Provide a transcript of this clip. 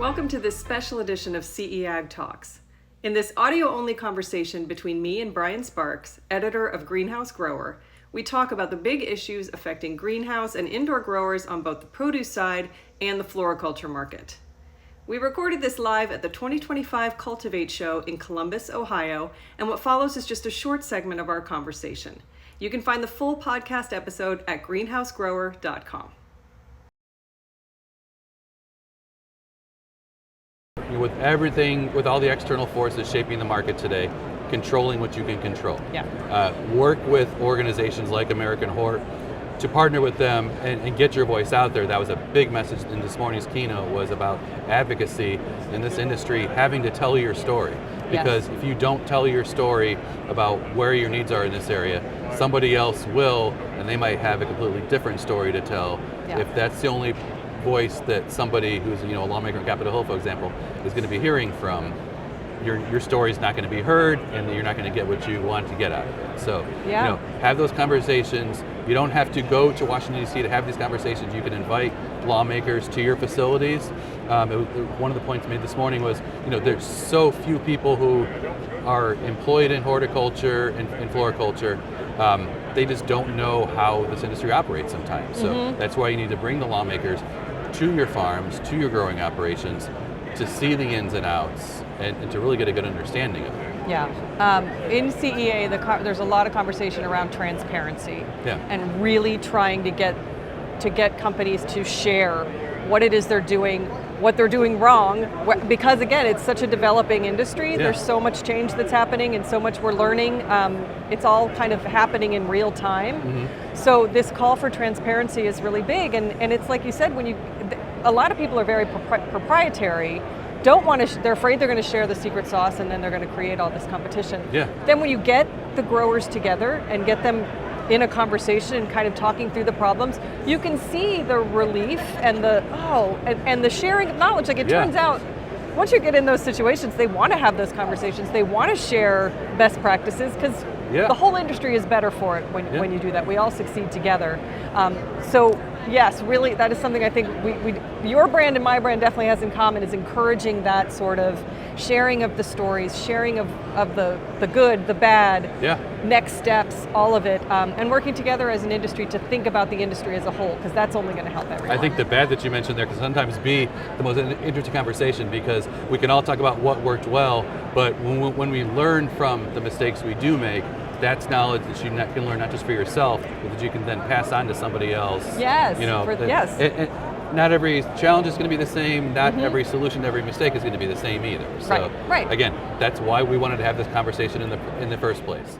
Welcome to this special edition of CEAg Talks. In this audio-only conversation between me and Brian Sparks, editor of Greenhouse Grower, we talk about the big issues affecting greenhouse and indoor growers on both the produce side and the floriculture market. We recorded this live at the 2025 Cultivate show in Columbus, Ohio, and what follows is just a short segment of our conversation. You can find the full podcast episode at greenhousegrower.com. With everything, with all the external forces shaping the market today, controlling what you can control. Work with organizations like American Hort to partner with them and get your voice out there. That was a big message in this morning's keynote, was about advocacy in this industry, having to tell your story. Because if you don't tell your story about where your needs are in this area, somebody else will, and they might have a completely different story to tell. If that's the only voice that somebody who's a lawmaker in Capitol Hill, for example, is going to be hearing from, your story's not going to be heard, and you're not going to get what you want to get out of it. So, have those conversations. You don't have to go to Washington, D.C. to have these conversations. You can invite lawmakers to your facilities. One of the points made this morning was, there's so few people who are employed in horticulture and floriculture. They just don't know how this industry operates sometimes. So that's why you need to bring the lawmakers to your farms, to your growing operations, to see the ins and outs and to really get a good understanding of it. In CEA, there's a lot of conversation around transparency and really trying to get companies to share what it is they're doing, what they're doing wrong, because again, it's such a developing industry. There's so much change that's happening and so much we're learning. It's all kind of happening in real time. So this call for transparency is really big, and it's like you said, a lot of people are very proprietary, they're afraid they're going to share the secret sauce and then they're going to create all this competition. Then when you get the growers together and get them in a conversation and kind of talking through the problems, you can see the relief and the sharing of knowledge. Like it turns out, once you get in those situations, they want to have those conversations. They want to share best practices because the whole industry is better for it when you do that. We all succeed together. So yes, really, that is something I think your brand and my brand definitely has in common, is encouraging that sort of sharing of the stories, sharing of the good, the bad, next steps, all of it, and working together as an industry to think about the industry as a whole, because that's only going to help everyone. I think the bad that you mentioned there can sometimes be the most interesting conversation, because we can all talk about what worked well, but when we learn from the mistakes we do make, that's knowledge that you can learn not just for yourself, but that you can then pass on to somebody else. Not every challenge is going to be the same. Not every solution to every mistake is going to be the same either. So, again, that's why we wanted to have this conversation in the first place.